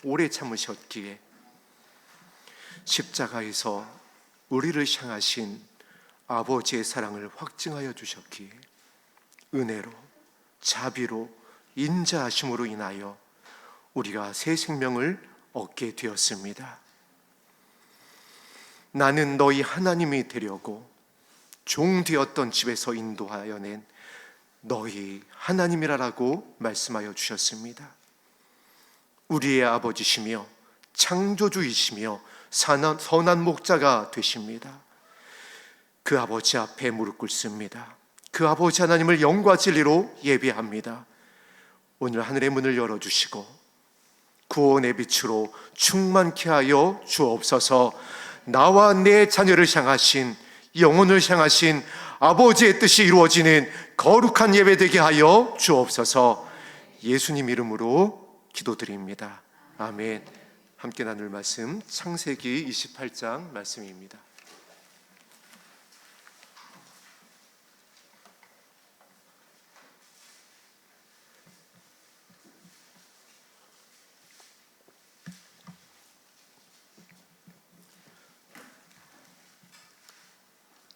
오래 참으셨기에 십자가에서 우리를 향하신 아버지의 사랑을 확증하여 주셨기에 은혜로 자비로 인자하심으로 인하여 우리가 새 생명을 얻게 되었습니다. 나는 너희 하나님이 되려고 종 되었던 집에서 인도하여 낸 너희 하나님이라고 말씀하여 주셨습니다. 우리의 아버지시며 창조주이시며 선한 목자가 되십니다. 그 아버지 앞에 무릎 꿇습니다. 그 아버지 하나님을 영과 진리로 예배합니다. 오늘 하늘의 문을 열어주시고 구원의 빛으로 충만케 하여 주옵소서. 나와 내 자녀를 향하신, 영혼을 향하신 아버지의 뜻이 이루어지는 거룩한 예배 되게 하여 주옵소서. 예수님 이름으로 기도드립니다. 아멘. 함께 나눌 말씀 창세기 28장 말씀입니다.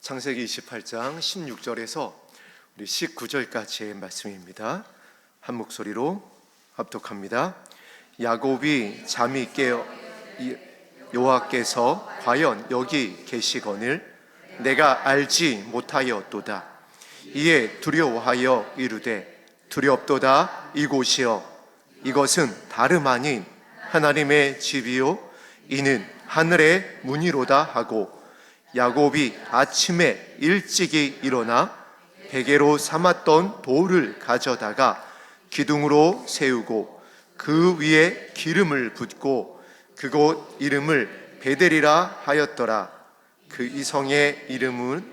창세기 28장 16절에서 우리 19절까지의 말씀입니다. 한 목소리로 합독합니다. 야곱이 잠이 깨어 여호와께서 과연 여기 계시거늘 내가 알지 못하였도다. 이에 두려워하여 이르되 두렵도다. 이곳이여 이것은 다름 아닌 하나님의 집이요 이는 하늘의 문이로다 하고 야곱이 아침에 일찍이 일어나 베개로 삼았던 돌을 가져다가 기둥으로 세우고 그 위에 기름을 붓고 그곳 이름을 베델이라 하였더라. 그 이성의 이름은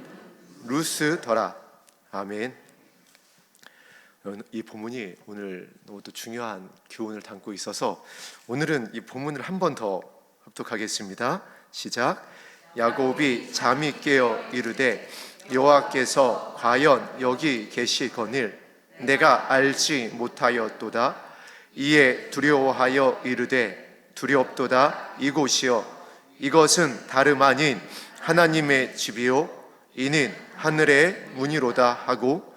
루스더라. 아멘. 이 본문이 오늘 너무도 중요한 교훈을 담고 있어서 오늘은 이 본문을 한 번 더 합독하겠습니다. 시작. 야곱이 잠이 깨어 이르되 여호와께서 과연 여기 계시거늘 내가 알지 못하였도다. 이에 두려워하여 이르되 두렵도다. 이곳이여 이것은 다름 아닌 하나님의 집이요 이는 하늘의 문이로다 하고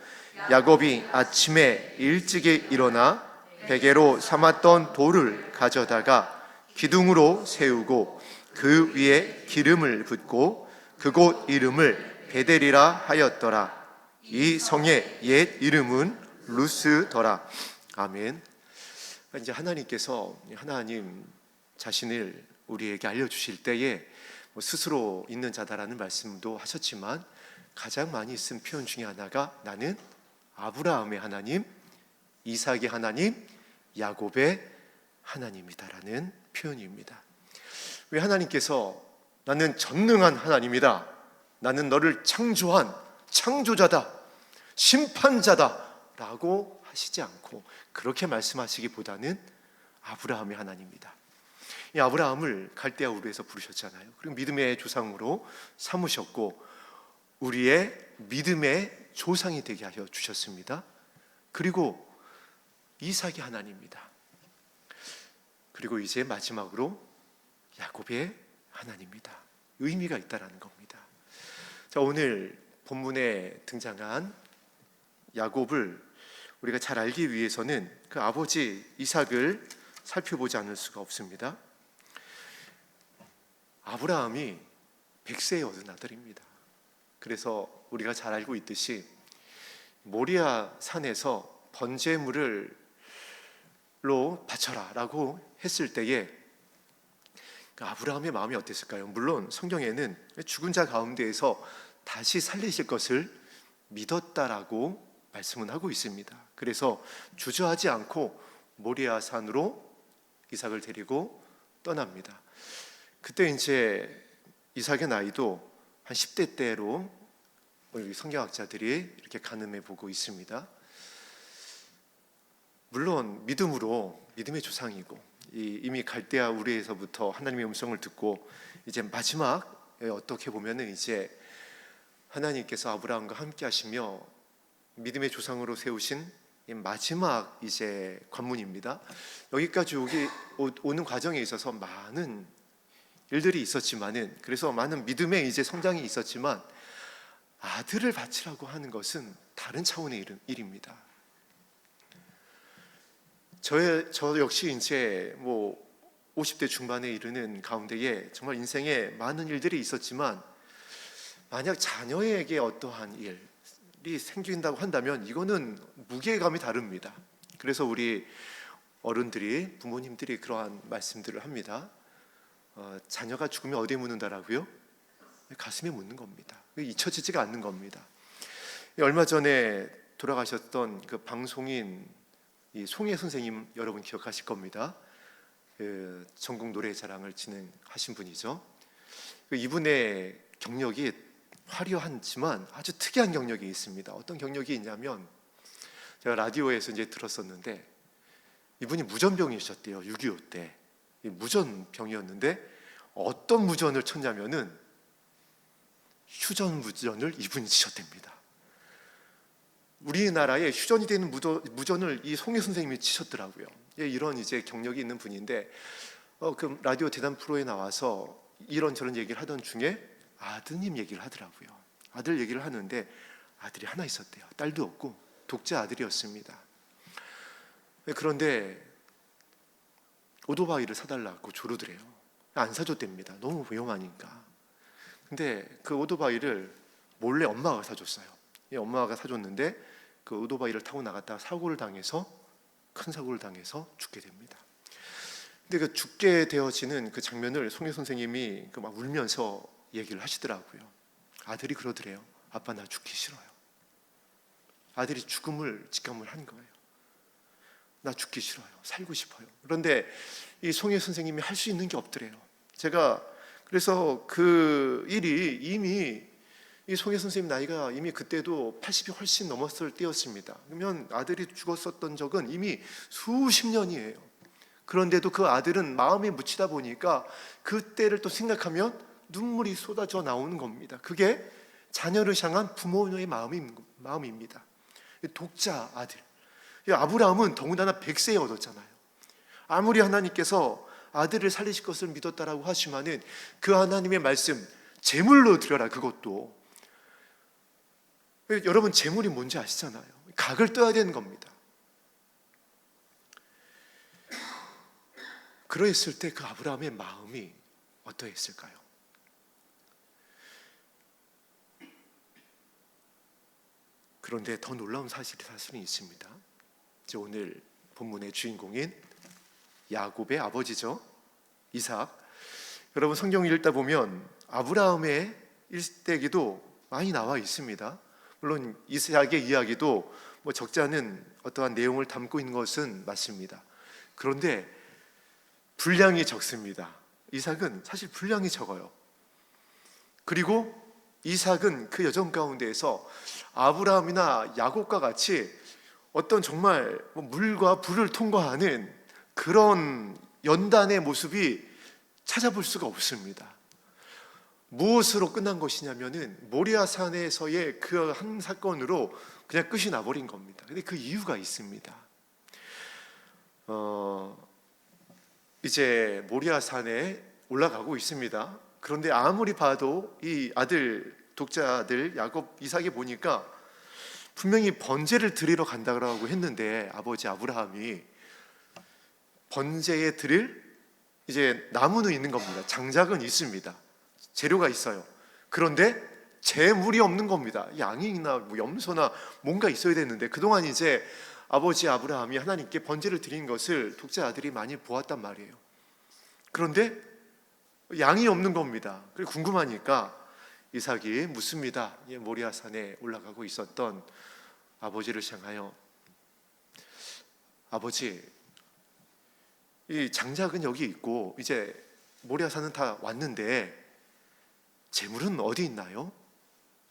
야곱이 아침에 일찍이 일어나 베개로 삼았던 돌을 가져다가 기둥으로 세우고 그 위에 기름을 붓고 그곳 이름을 베델이라 하였더라. 이 성의 옛 이름은 루스더라. 아멘. 이제 하나님께서 하나님 자신을 우리에게 알려주실 때에 스스로 있는 자다라는 말씀도 하셨지만 가장 많이 쓴 표현 중에 하나가 나는 아브라함의 하나님, 이삭의 하나님, 야곱의 하나님이다라는 표현입니다. 왜 하나님께서 나는 전능한 하나님이다, 나는 너를 창조한 창조자다, 심판자다 라고 하시지 않고 그렇게 말씀하시기보다는 아브라함의 하나님이다. 이 아브라함을 갈대아 우르에서 부르셨잖아요. 그리고 믿음의 조상으로 삼으셨고 우리의 믿음의 조상이 되게 하여 주셨습니다. 그리고 이삭이 하나님입니다. 그리고 이제 마지막으로 야곱의 하나님이다. 의미가 있다라는 겁니다. 자, 오늘 본문에 등장한 야곱을 우리가 잘 알기 위해서는 그 아버지 이삭을 살펴보지 않을 수가 없습니다. 아브라함이 100세에 얻은 아들입니다. 그래서 우리가 잘 알고 있듯이 모리아 산에서 번제물로 바쳐라 라고 했을 때에 아브라함의 마음이 어땠을까요? 물론 성경에는 죽은 자 가운데에서 다시 살리실 것을 믿었다라고 말씀은 하고 있습니다. 그래서 주저하지 않고 모리아 산으로 이삭을 데리고 떠납니다. 그때 이제 이삭의 나이도 한 10대 때로 우리 성경학자들이 이렇게 가늠해 보고 있습니다. 물론 믿음의 조상이고 이미 갈대아 우르에서부터 하나님의 음성을 듣고 이제 마지막에 어떻게 보면은 이제 하나님께서 아브라함과 함께 하시며 믿음의 조상으로 세우신 마지막 이제 관문입니다. 여기까지 오는 과정에 있어서 많은 일들이 있었지만은, 그래서 많은 믿음의 이제 성장이 있었지만 아들을 바치라고 하는 것은 다른 차원의 일입니다. 저 역시 이제 50대 중반에 이르는 가운데에 정말 인생에 많은 일들이 있었지만, 만약 자녀에게 어떠한 일이 생긴다고 한다면 이거는 무게감이 다릅니다. 그래서 우리 어른들이, 부모님들이 그러한 말씀들을 합니다. 자녀가 죽으면 어디에 묻는다라고요? 가슴에 묻는 겁니다. 잊혀지지가 않는 겁니다. 얼마 전에 돌아가셨던 그 방송인 송혜 선생님, 여러분 기억하실 겁니다. 그 전국 노래자랑을 진행하신 분이죠. 이분의 경력이 화려하지만 아주 특이한 경력이 있습니다. 어떤 경력이 있냐면, 제가 라디오에서 이제 들었었는데, 이분이 무전병이셨대요. 6.25 때 무전병이었는데 어떤 무전을 쳤냐면은 휴전 무전을 이분이 치셨답니다. 우리나라에 휴전이 되는 무전을 이 송혜 선생님이 치셨더라고요. 이런 이제 경력이 있는 분인데, 그 라디오 대담 프로에 나와서 이런저런 얘기를 하던 중에 아드님 얘기를 하더라고요. 아들 얘기를 하는데 아들이 하나 있었대요. 딸도 없고 독자 아들이었습니다. 그런데 오토바이를 사달라고 조르더래요. 안 사줬답니다. 너무 위험하니까. 근데 그 오토바이를 몰래 엄마가 사줬어요. 엄마가 사줬는데 그 오토바이를 타고 나갔다가 큰 사고를 당해서 죽게 됩니다. 근데 그 죽게 되어지는 그 장면을 송혜 선생님이 막 울면서 얘기를 하시더라고요. 아들이 그러더래요. 아빠, 나 죽기 싫어요. 아들이 죽음을 직감을 한 거예요. 나 죽기 싫어요. 살고 싶어요. 그런데 이 송혜 선생님이 할 수 있는 게 없더래요. 제가 그래서 그 일이 이미, 이 송혜 선생님 나이가 이미 그때도 80이 훨씬 넘었을 때였습니다. 그러면 아들이 죽었었던 적은 이미 수십 년이에요. 그런데도 그 아들은 마음에 묻히다 보니까 그때를 또 생각하면 눈물이 쏟아져 나오는 겁니다. 그게 자녀를 향한 부모의 마음입니다. 독자 아들. 아브라함은 더군다나 100세에 얻었잖아요. 아무리 하나님께서 아들을 살리실 것을 믿었다라고 하시면은 그 하나님의 말씀, 제물로 드려라, 그것도. 여러분, 제물이 뭔지 아시잖아요. 각을 떠야 되는 겁니다. 그러했을 때 그 아브라함의 마음이 어떠했을까요? 그런데 더 놀라운 사실이 있습니다. 이제 오늘 본문의 주인공인 야곱의 아버지죠, 이삭. 여러분, 성경을 읽다 보면 아브라함의 일대기도 많이 나와 있습니다. 물론 이삭의 이야기도 적지 않은 어떠한 내용을 담고 있는 것은 맞습니다. 그런데 분량이 적습니다. 이삭은 사실 분량이 적어요. 그리고 이삭은 그 여정 가운데에서 아브라함이나 야곱과 같이 어떤 정말 물과 불을 통과하는 그런 연단의 모습이 찾아볼 수가 없습니다. 무엇으로 끝난 것이냐면은 모리아산에서의 그 한 사건으로 그냥 끝이 나버린 겁니다. 근데 그 이유가 있습니다. 이제 모리아산에 올라가고 있습니다. 그런데 아무리 봐도 이 독자 아들 야곱, 이삭이 보니까 분명히 번제를 드리러 간다고 했는데, 아버지 아브라함이 번제에 드릴 이제 나무는 있는 겁니다. 장작은 있습니다. 재료가 있어요. 그런데 재물이 없는 겁니다. 양이나 염소나 뭔가 있어야 되는데, 그동안 이제 아버지 아브라함이 하나님께 번제를 드린 것을 독자 아들이 많이 보았단 말이에요. 그런데 양이 없는 겁니다. 그리고 궁금하니까 이삭이 묻습니다. 모리아산에 올라가고 있었던 아버지를 향하여, 아버지, 이 장작은 여기 있고 이제 모리아산은 다 왔는데 재물은 어디 있나요?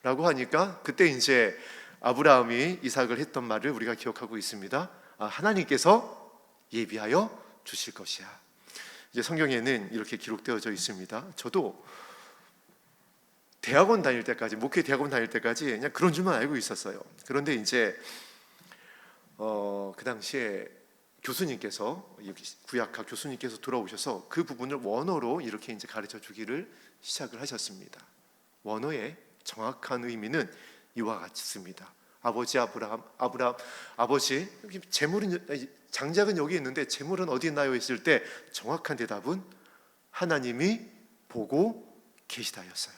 라고 하니까 그때 이제 아브라함이 이삭을 했던 말을 우리가 기억하고 있습니다. 하나님께서 예비하여 주실 것이야. 이제 성경에는 이렇게 기록되어져 있습니다. 저도 대학원 다닐 때까지, 목회 대학원 다닐 때까지 그냥 그런 줄만 알고 있었어요. 그런데 이제 그 당시에 교수님께서, 구약학 교수님께서 돌아오셔서 그 부분을 원어로 이렇게 이제 가르쳐 주기를 시작을 하셨습니다. 원어의 정확한 의미는 이와 같습니다. 아버지 아브라함, 아버지, 재물은, 장작은 여기 있는데 재물은 어디 있나요? 했을 때 정확한 대답은 하나님이 보고 계시다였어요.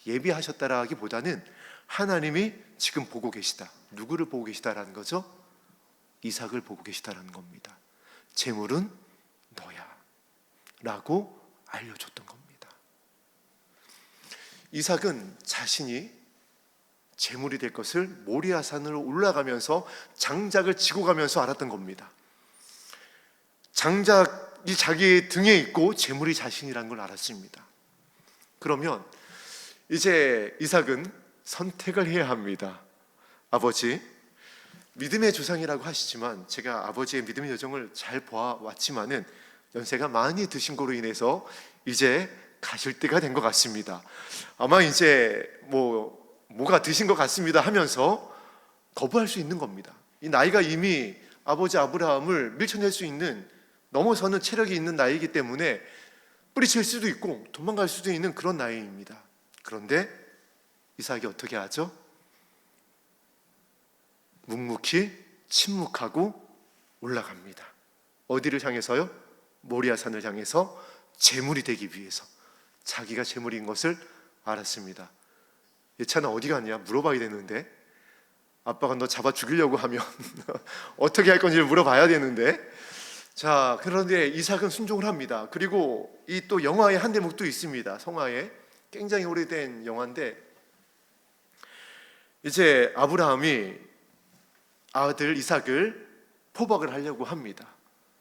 예비하셨다라기보다는 하나님이 지금 보고 계시다. 누구를 보고 계시다라는 거죠? 이삭을 보고 계시다라는 겁니다. 재물은 너야 라고 알려줬던 겁니다. 이삭은 자신이 재물이 될 것을 모리아산으로 올라가면서 장작을 지고 가면서 알았던 겁니다. 장작이 자기 등에 있고 재물이 자신이라는 걸 알았습니다. 그러면 이제 이삭은 선택을 해야 합니다. 아버지, 믿음의 조상이라고 하시지만 제가 아버지의 믿음의 여정을 잘 보아왔지만은 연세가 많이 드신 거로 인해서 이제 가실 때가 된 것 같습니다. 아마 이제 뭐가 드신 것 같습니다 하면서 거부할 수 있는 겁니다. 이 나이가 이미 아버지 아브라함을 밀쳐낼 수 있는, 넘어서는 체력이 있는 나이이기 때문에 뿌리칠 수도 있고 도망갈 수도 있는 그런 나이입니다. 그런데 이삭이 어떻게 하죠? 묵묵히 침묵하고 올라갑니다. 어디를 향해서요? 모리아산을 향해서 재물이 되기 위해서. 자기가 재물인 것을 알았습니다. 예찬아 어디 갔냐? 물어봐야 되는데, 아빠가 너 잡아 죽이려고 하면 어떻게 할 건지를 물어봐야 되는데. 자, 그런데 이삭은 순종을 합니다. 그리고 이 또 영화의 한 대목도 있습니다. 성화에 굉장히 오래된 영화인데, 이제 아브라함이 아들 이삭을 포박을 하려고 합니다.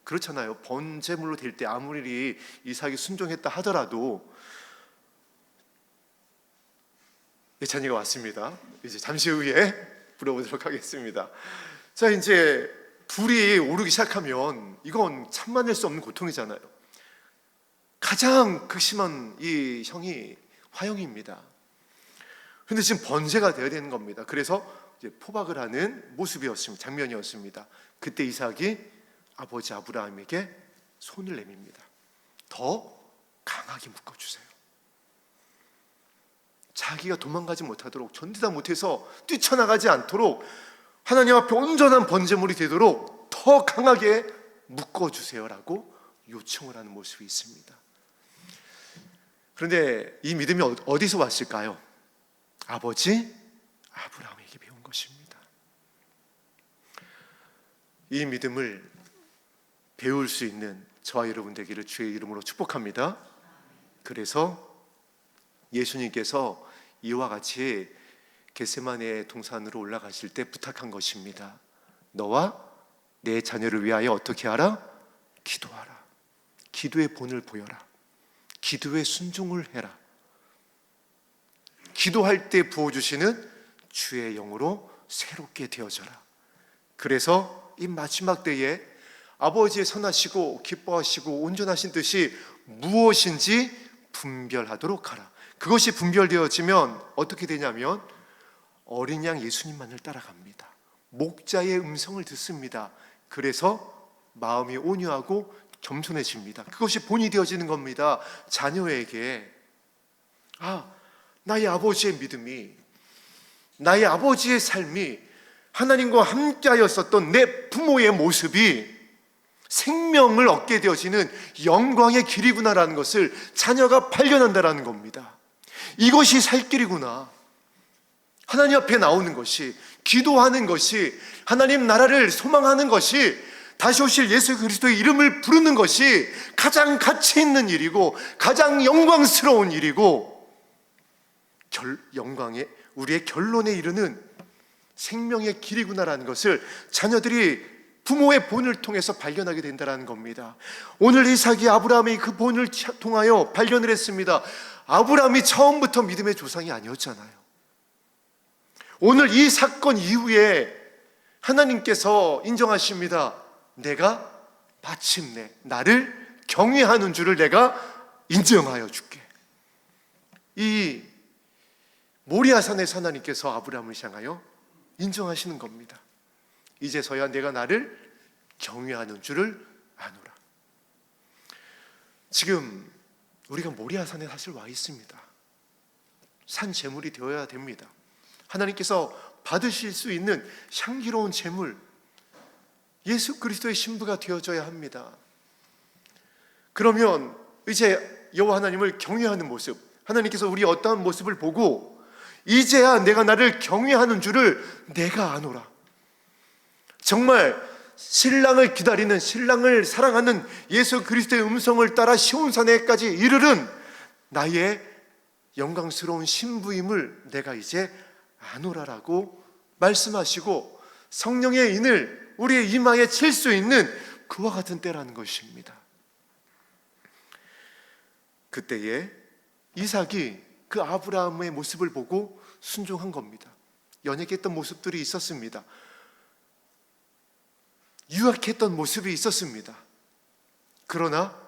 그렇잖아요. 번제물로 될 때 아무리 이삭이 순종했다 하더라도. 예찬이가 왔습니다. 이제 잠시 후에 불러보도록 하겠습니다. 자, 이제 불이 오르기 시작하면 이건 참아낼 수 없는 고통이잖아요. 가장 극심한 이 형이 화형입니다. 그런데 지금 번제가 되어야 되는 겁니다. 그래서 이제 포박을 하는 모습이었습니다. 장면이었습니다. 그때 이삭이 아버지 아브라함에게 손을 내밉니다. 더 강하게 묶어주세요. 자기가 도망가지 못하도록, 전두다 못해서 뛰쳐나가지 않도록 하나님 앞에 온전한 번제물이 되도록 더 강하게 묶어주세요라고 요청을 하는 모습이 있습니다. 그런데 이 믿음이 어디서 왔을까요? 아버지 아브라함에게 배운 것입니다. 이 믿음을 배울 수 있는 저와 여러분 되기를 주의 이름으로 축복합니다. 그래서 예수님께서 이와 같이 겟세마네 동산으로 올라가실 때 부탁한 것입니다. 너와 내 자녀를 위하여 어떻게 하라? 기도하라. 기도의 본을 보여라. 기도의 순종을 해라. 기도할 때 부어주시는 주의 영으로 새롭게 되어져라. 그래서 이 마지막 때에 아버지의 선하시고 기뻐하시고 온전하신 뜻이 무엇인지 분별하도록 하라. 그것이 분별되어지면 어떻게 되냐면 어린 양 예수님만을 따라갑니다. 목자의 음성을 듣습니다. 그래서 마음이 온유하고 겸손해집니다. 그것이 본이 되어지는 겁니다. 자녀에게 나의 아버지의 믿음이, 나의 아버지의 삶이, 하나님과 함께하였었던 내 부모의 모습이 생명을 얻게 되어지는 영광의 길이구나라는 것을 자녀가 발견한다라는 겁니다. 이것이 살 길이구나. 하나님 앞에 나오는 것이, 기도하는 것이, 하나님 나라를 소망하는 것이, 다시 오실 예수 그리스도의 이름을 부르는 것이 가장 가치 있는 일이고 가장 영광스러운 일이고, 영광의, 우리의 결론에 이르는 생명의 길이구나라는 것을 자녀들이 부모의 본을 통해서 발견하게 된다는 겁니다. 오늘 이삭이 아브라함의 그 본을 통하여 발견을 했습니다. 아브라함이 처음부터 믿음의 조상이 아니었잖아요. 오늘 이 사건 이후에 하나님께서 인정하십니다. 내가 마침내 나를 경외하는 줄을 내가 인정하여 줄게. 이 모리아산에서 하나님께서 아브라함을 향하여 인정하시는 겁니다. 이제서야 내가 나를 경외하는 줄을 아노라. 지금 우리가 모리아산에 사실 와 있습니다. 산 제물이 되어야 됩니다. 하나님께서 받으실 수 있는 향기로운 제물, 예수 그리스도의 신부가 되어져야 합니다. 그러면 이제 여호와 하나님을 경외하는 모습, 하나님께서 우리 어떠한 모습을 보고 이제야 내가 나를 경외하는 줄을 내가 아노라. 정말 신랑을 기다리는, 신랑을 사랑하는 예수 그리스도의 음성을 따라 시온산에까지 이르른 나의 영광스러운 신부임을 내가 이제 아노라라고 말씀하시고 성령의 인을 우리의 이마에 칠 수 있는 그와 같은 때라는 것입니다. 그때에 이삭이 그 아브라함의 모습을 보고 순종한 겁니다. 연약했던 모습들이 있었습니다. 유약했던 모습이 있었습니다. 그러나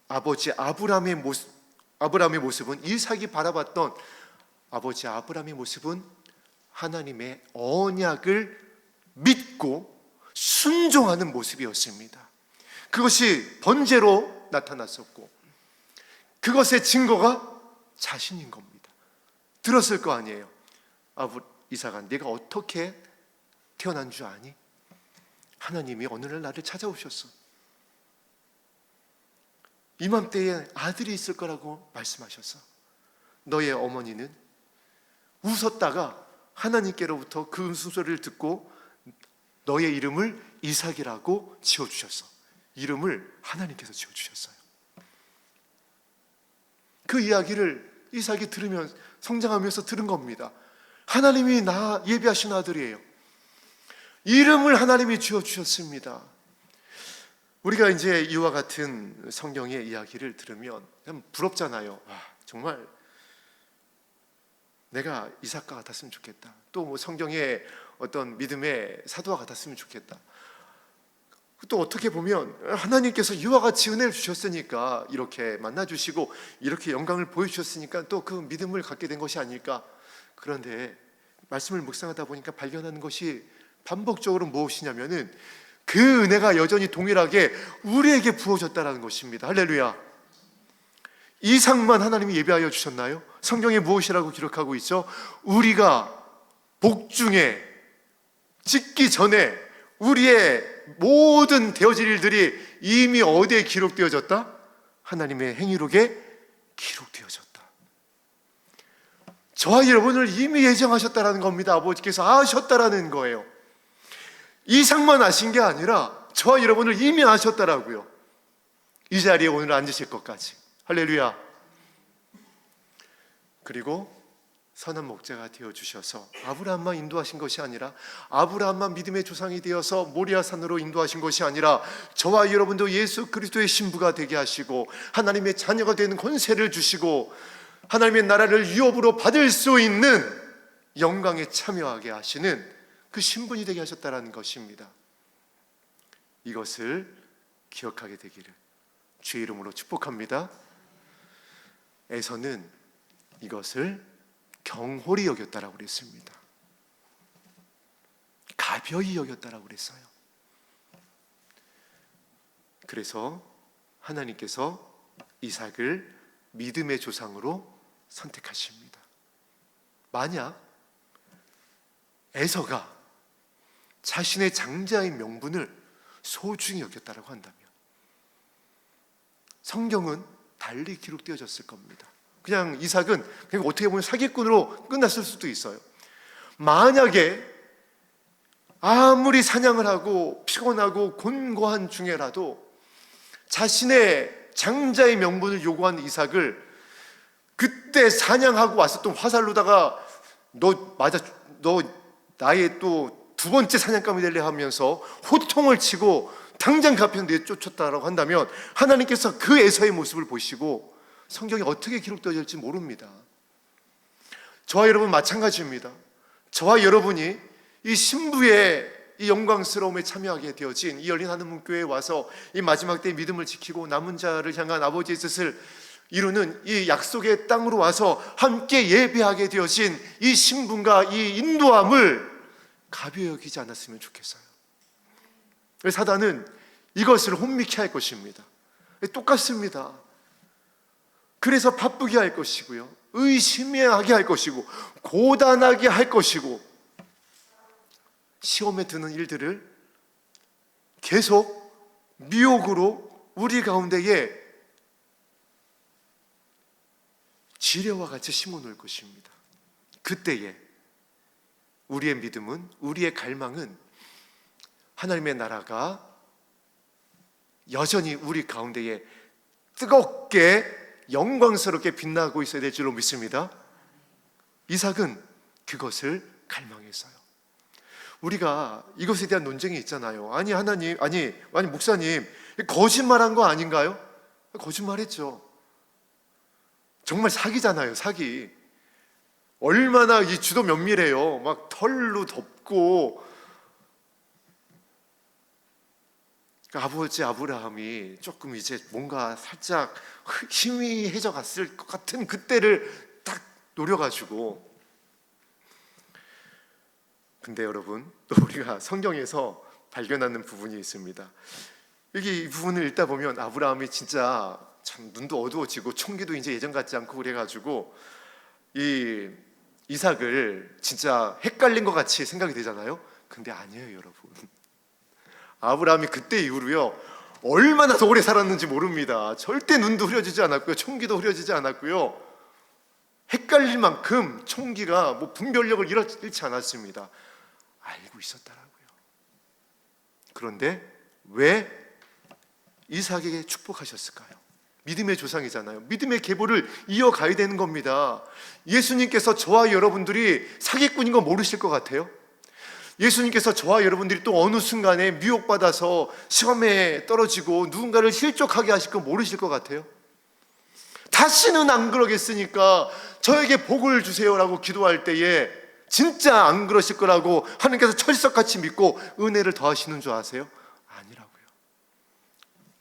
아버지 아브라함의 모습은, 이삭이 바라봤던 아버지 아브라함의 모습은 하나님의 언약을 믿고 순종하는 모습이었습니다. 그것이 번제로 나타났었고 그것의 증거가 자신인 겁니다. 들었을 거 아니에요. 이삭아, 네가 어떻게 태어난 줄 아니? 하나님이 어느 날 나를 찾아오셨어. 이맘때에 아들이 있을 거라고 말씀하셔서 너의 어머니는 웃었다가 하나님께로부터 그 웃음소리를 듣고 너의 이름을 이삭이라고 지어주셨어. 이름을 하나님께서 지어주셨어요. 그 이야기를 이삭이 들으면서, 성장하면서 들은 겁니다. 하나님이 나 예비하신 아들이에요. 이름을 하나님이 지어주셨습니다. 우리가 이제 이와 같은 성경의 이야기를 들으면 참 부럽잖아요. 정말 내가 이삭과 같았으면 좋겠다. 또 뭐 성경의 어떤 믿음의 사도와 같았으면 좋겠다. 또 어떻게 보면 하나님께서 이와 같이 은혜를 주셨으니까 이렇게 만나주시고 이렇게 영광을 보여주셨으니까 또 그 믿음을 갖게 된 것이 아닐까. 그런데 말씀을 묵상하다 보니까 발견하는 것이 반복적으로 무엇이냐면은 그 은혜가 여전히 동일하게 우리에게 부어졌다는 것입니다. 할렐루야. 이삭만 하나님이 예비하여 주셨나요? 성경에 무엇이라고 기록하고 있죠? 우리가 복중에 짓기 전에 우리의 모든 되어질 일들이 이미 어디에 기록되어졌다? 하나님의 행위록에 기록되어졌다. 저와 여러분을 이미 예정하셨다라는 겁니다. 아버지께서 아셨다라는 거예요. 이삭만 아신 게 아니라 저와 여러분을 이미 아셨다라고요. 이 자리에 오늘 앉으실 것까지. 할렐루야. 그리고 선한 목자가 되어주셔서 아브라함만 인도하신 것이 아니라, 아브라함만 믿음의 조상이 되어서 모리아산으로 인도하신 것이 아니라 저와 여러분도 예수 그리스도의 신부가 되게 하시고 하나님의 자녀가 되는 권세를 주시고 하나님의 나라를 유업으로 받을 수 있는 영광에 참여하게 하시는 그 신분이 되게 하셨다는 것입니다. 이것을 기억하게 되기를 주의 이름으로 축복합니다. 에서는 이것을 경홀히 여겼다라고 그랬습니다. 가벼이 여겼다라고 그랬어요. 그래서 하나님께서 이삭을 믿음의 조상으로 선택하십니다. 만약 에서가 자신의 장자의 명분을 소중히 여겼다라고 한다면 성경은 달리 기록되어졌을 겁니다. 그냥 이삭은 그냥 어떻게 보면 사기꾼으로 끝났을 수도 있어요. 만약에 아무리 사냥을 하고 피곤하고 곤고한 중에라도 자신의 장자의 명분을 요구한 이삭을 그때 사냥하고 왔었던 화살로다가 너 나의 또 두 번째 사냥감이 될래 하면서 호통을 치고 당장 갚여 내쫓았다라고 한다면 하나님께서 그 에서의 모습을 보시고 성경이 어떻게 기록되어질지 모릅니다. 저와 여러분 마찬가지입니다. 저와 여러분이 이 신부의 이 영광스러움에 참여하게 되어진 이 열린 하늘문교회에 와서 이 마지막 때의 믿음을 지키고 남은 자를 향한 아버지의 뜻을 이루는 이 약속의 땅으로 와서 함께 예배하게 되어진 이 신분과 이 인도함을 가벼이 여기지 않았으면 좋겠어요. 사단은 이것을 혼미케 할 것입니다. 똑같습니다. 그래서 바쁘게 할 것이고요, 의심하게 할 것이고, 고단하게 할 것이고, 시험에 드는 일들을 계속 미혹으로 우리 가운데에 지뢰와 같이 심어놓을 것입니다. 그때에 우리의 믿음은, 우리의 갈망은 하나님의 나라가 여전히 우리 가운데에 뜨겁게 영광스럽게 빛나고 있어야 될 줄로 믿습니다. 이삭은 그것을 갈망했어요. 우리가 이것에 대한 논쟁이 있잖아요. 아니 하나님, 아니 목사님, 거짓말한 거 아닌가요? 거짓말했죠. 정말 사기잖아요, 사기. 얼마나 이 주도 면밀해요. 막 털로 덮고. 아버지 아브라함이 조금 이제 뭔가 살짝 희미해져 갔을 것 같은 그때를 딱 노려가지고. 근데 여러분, 또 우리가 성경에서 발견하는 부분이 있습니다. 여기 이 부분을 읽다 보면 아브라함이 진짜 참 눈도 어두워지고 총기도 이제 예전 같지 않고 그래가지고 이 이삭을 진짜 헷갈린 것 같이 생각이 되잖아요. 근데 아니에요, 여러분. 아브라함이 그때 이후로요, 얼마나 더 오래 살았는지 모릅니다. 절대 눈도 흐려지지 않았고요, 총기도 흐려지지 않았고요, 헷갈릴 만큼 총기가 뭐 분별력을 잃지 않았습니다. 알고 있었다라고요. 그런데 왜 이삭에게 축복하셨을까요? 믿음의 조상이잖아요. 믿음의 계보를 이어가야 되는 겁니다. 예수님께서 저와 여러분들이 사기꾼인 거 모르실 것 같아요? 예수님께서 저와 여러분들이 또 어느 순간에 미혹받아서 시험에 떨어지고 누군가를 실족하게 하실 거 모르실 것 같아요? 다시는 안 그러겠으니까 저에게 복을 주세요라고 기도할 때에 진짜 안 그러실 거라고 하나님께서 철석같이 믿고 은혜를 더하시는 줄 아세요? 아니라고요.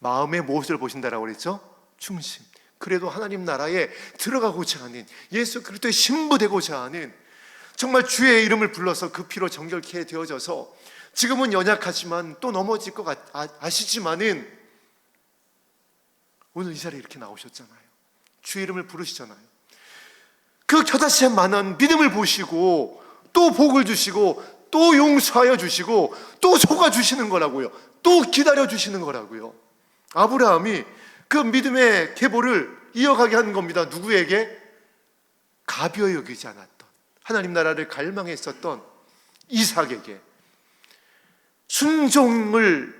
마음의 무엇을 보신다라고 그랬죠? 중심. 그래도 하나님 나라에 들어가고자 하는, 예수 그리스도의 신부되고자 하는, 정말 주의 이름을 불러서 그 피로 정결케 되어져서 지금은 연약하지만 또 넘어질 것 아시지만은 오늘 이 자리에 이렇게 나오셨잖아요. 주의 이름을 부르시잖아요. 그 겨자씨에 만한 믿음을 보시고 또 복을 주시고 또 용서하여 주시고 또 속아주시는 거라고요. 또 기다려 주시는 거라고요. 아브라함이 그 믿음의 계보를 이어가게 하는 겁니다. 누구에게? 가벼이 여기지 않았던, 하나님 나라를 갈망했었던 이삭에게 순종을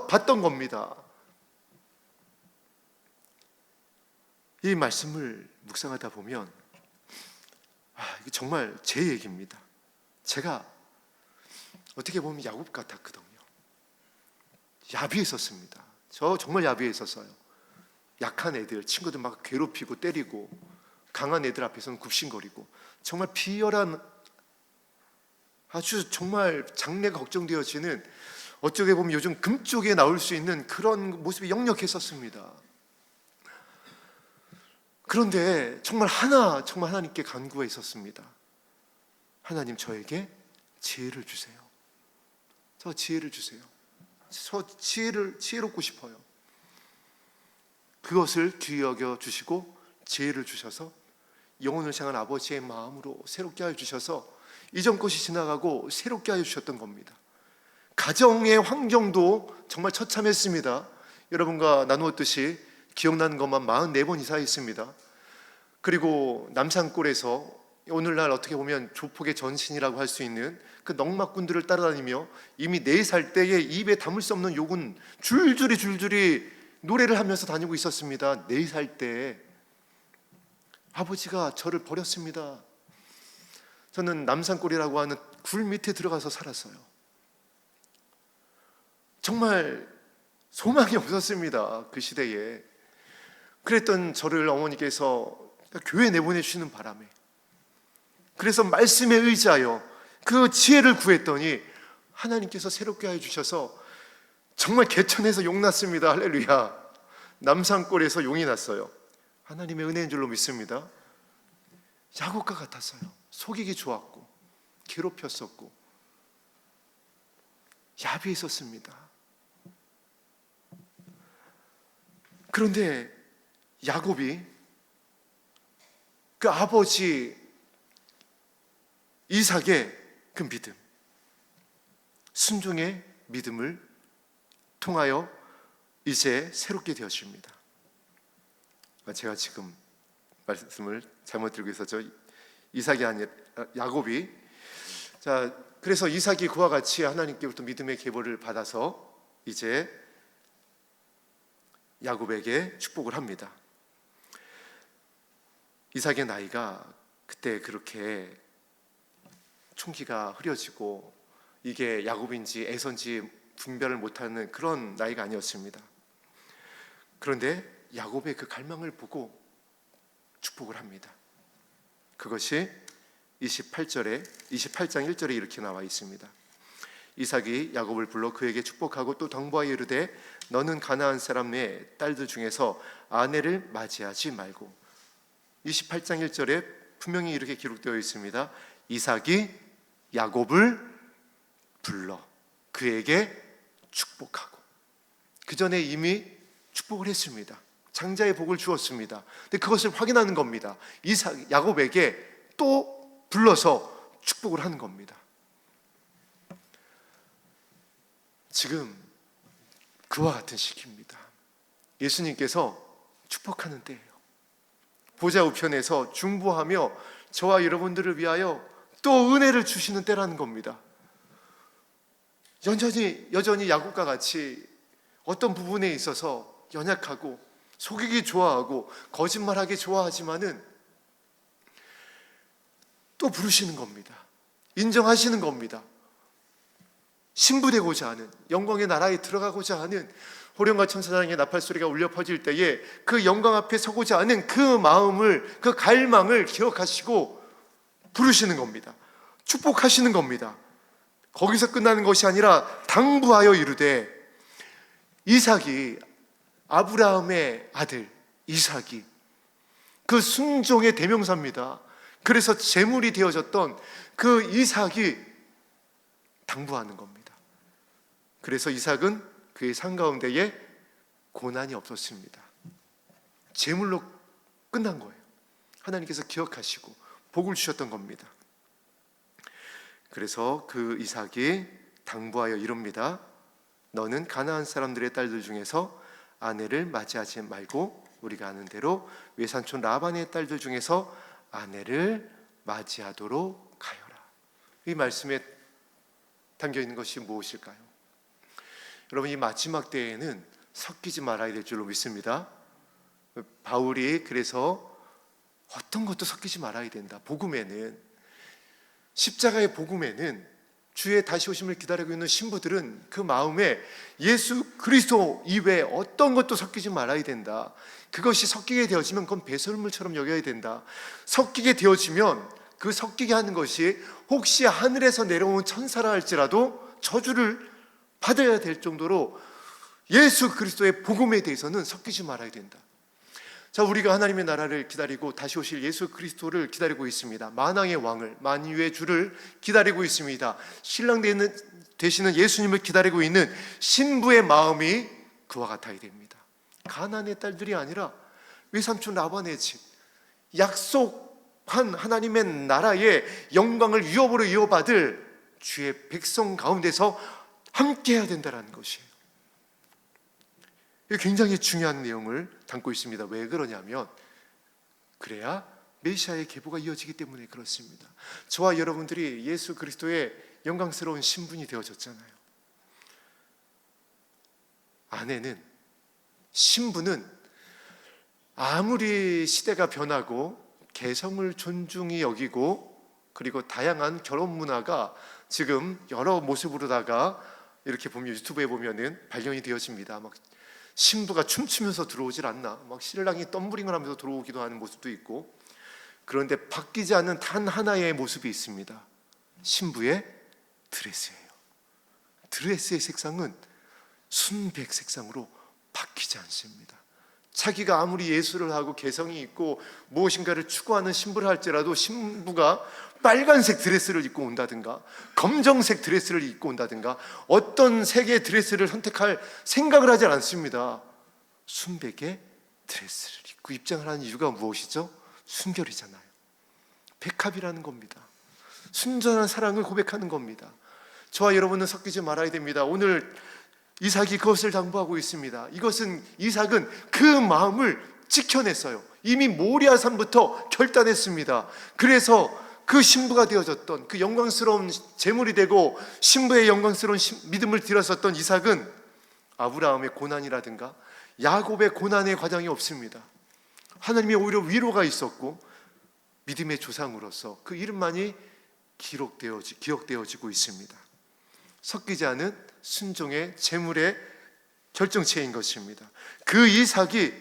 봤던 겁니다. 이 말씀을 묵상하다 보면 이게 정말 제 얘기입니다. 제가 어떻게 보면 야곱 같았거든요. 야비했었습니다. 저 정말 야비했었어요. 약한 애들, 친구들 막 괴롭히고 때리고, 강한 애들 앞에서는 굽신거리고, 정말 비열한, 아주 정말 장래가 걱정되어지는, 어쩌게 보면 요즘 금 쪽에 나올 수 있는 그런 모습이 역력했었습니다. 그런데 정말 하나님께 간구했었습니다. 하나님, 저에게 지혜를 주세요. 저 지혜를 주세요. 저 지혜롭고 싶어요. 그것을 귀히 여겨 주시고 지혜를 주셔서 영혼을 향한 아버지의 마음으로 새롭게 하여 주셔서 이전 것이 지나가고 새롭게 하여 주셨던 겁니다. 가정의 환경도 정말 처참했습니다. 여러분과 나누었듯이 기억나는 것만 44번 이상 있습니다. 그리고 남산골에서 오늘날 어떻게 보면 조폭의 전신이라고 할 수 있는 그 넉막꾼들을 따라다니며 이미 4살 때에 입에 담을 수 없는 욕은 줄줄이 노래를 하면서 다니고 있었습니다. 4살 때 아버지가 저를 버렸습니다. 저는 남산골이라고 하는 굴 밑에 들어가서 살았어요. 정말 소망이 없었습니다. 그 시대에. 그랬던 저를 어머니께서 교회 내보내주시는 바람에, 그래서 말씀에 의지하여 그 지혜를 구했더니 하나님께서 새롭게 하여 주셔서 정말 개천에서 용 났습니다. 할렐루야. 남산골에서 용이 났어요. 하나님의 은혜인 줄로 믿습니다. 야곱과 같았어요. 속이기 좋았고 괴롭혔었고 야비했었습니다. 그런데 야곱이 그 아버지 이삭의 그 믿음, 순종의 믿음을 통하여 이제 새롭게 되어집니다. 제가 지금 말씀을 잘못 드리고 있었죠. 이삭이 아니라 야곱이. 자, 그래서 이삭이 그와 같이 하나님께로부터 믿음의 계보를 받아서 이제 야곱에게 축복을 합니다. 이삭의 나이가 그때 그렇게 총기가 흐려지고 이게 야곱인지 에서인지 분별을 못하는 그런 나이가 아니었습니다. 그런데 야곱의 그 갈망을 보고 축복을 합니다. 그것이 28장 1절에 이렇게 나와 있습니다. 이삭이 야곱을 불러 그에게 축복하고 또 당부하여 이르되 너는 가나안 사람의 딸들 중에서 아내를 맞이하지 말고. 28장 1절에 분명히 이렇게 기록되어 있습니다. 이삭이 야곱을 불러 그에게 축복하고. 그 전에 이미 축복을 했습니다. 장자의 복을 주었습니다. 근데 그것을 확인하는 겁니다. 야곱에게 또 불러서 축복을 하는 겁니다. 지금 그와 같은 시기입니다. 예수님께서 축복하는 때예요. 보좌 우편에서 중보하며 저와 여러분들을 위하여 또 은혜를 주시는 때라는 겁니다. 여전히 야곱과 같이 어떤 부분에 있어서 연약하고 속이기 좋아하고 거짓말하기 좋아하지만은 또 부르시는 겁니다. 인정하시는 겁니다. 신부되고자 하는, 영광의 나라에 들어가고자 하는, 호령과 천사장의 나팔 소리가 울려 퍼질 때에 그 영광 앞에 서고자 하는 그 마음을, 그 갈망을 기억하시고 부르시는 겁니다. 축복하시는 겁니다. 거기서 끝나는 것이 아니라 당부하여 이르되, 이삭이, 아브라함의 아들 이삭이 그 순종의 대명사입니다. 그래서 제물이 되어졌던 그 이삭이 당부하는 겁니다. 그래서 이삭은 그의 삶 가운데에 고난이 없었습니다. 제물로 끝난 거예요. 하나님께서 기억하시고 복을 주셨던 겁니다. 그래서 그 이삭이 당부하여 이릅니다. 너는 가나안 사람들의 딸들 중에서 아내를 맞이하지 말고 우리가 아는 대로 외삼촌 라반의 딸들 중에서 아내를 맞이하도록 하여라. 이 말씀에 담겨 있는 것이 무엇일까요? 여러분, 이 마지막 때에는 섞이지 말아야 될 줄로 믿습니다. 바울이 그래서 어떤 것도 섞이지 말아야 된다. 복음에는, 십자가의 복음에는 주의 다시 오심을 기다리고 있는 신부들은 그 마음에 예수 그리스도 이외에 어떤 것도 섞이지 말아야 된다. 그것이 섞이게 되어지면 그건 배설물처럼 여겨야 된다. 섞이게 되어지면 그 섞이게 하는 것이 혹시 하늘에서 내려온 천사라 할지라도 저주를 받아야 될 정도로 예수 그리스도의 복음에 대해서는 섞이지 말아야 된다. 자, 우리가 하나님의 나라를 기다리고 다시 오실 예수 그리스도를 기다리고 있습니다. 만왕의 왕을, 만유의 주를 기다리고 있습니다. 신랑 되시는 예수님을 기다리고 있는 신부의 마음이 그와 같아야 됩니다. 가나안의 딸들이 아니라 외삼촌 라반의 집, 약속한 하나님의 나라의 영광을 유업으로 이어받을 주의 백성 가운데서 함께 해야 된다는 것이에요. 이게 굉장히 중요한 내용을 담고 있습니다. 왜 그러냐면 그래야 메시아의 계보가 이어지기 때문에 그렇습니다. 저와 여러분들이 예수 그리스도의 영광스러운 신분이 되어졌잖아요. 아내는, 신부는 아무리 시대가 변하고 개성을 존중히 여기고 그리고 다양한 결혼 문화가 지금 여러 모습으로다가 이렇게 보면 유튜브에 보면은 발견이 되어집니다. 막 신부가 춤추면서 들어오질 않나, 막 신랑이 덤블링을 하면서 들어오기도 하는 모습도 있고. 그런데 바뀌지 않는 단 하나의 모습이 있습니다. 신부의 드레스예요. 드레스의 색상은 순백 색상으로 바뀌지 않습니다. 자기가 아무리 예술을 하고 개성이 있고 무엇인가를 추구하는 신부를 할지라도 신부가 빨간색 드레스를 입고 온다든가 검정색 드레스를 입고 온다든가 어떤 색의 드레스를 선택할 생각을 하지 않습니다. 순백의 드레스를 입고 입장을 하는 이유가 무엇이죠? 순결이잖아요. 백합이라는 겁니다. 순전한 사랑을 고백하는 겁니다. 저와 여러분은 섞이지 말아야 됩니다. 오늘 이삭이 그것을 당부하고 있습니다. 이삭은 그 마음을 지켜냈어요. 이미 모리아산부터 결단했습니다. 그래서 그 신부가 되어졌던 그 영광스러운 제물이 되고 신부의 영광스러운 믿음을 드렸었던 이삭은 아브라함의 고난이라든가 야곱의 고난의 과정이 없습니다. 하나님의 오히려 위로가 있었고 믿음의 조상으로서 그 이름만이 기억되어지고 있습니다. 섞이지 않은 순종의 제물의 결정체인 것입니다. 그 이삭이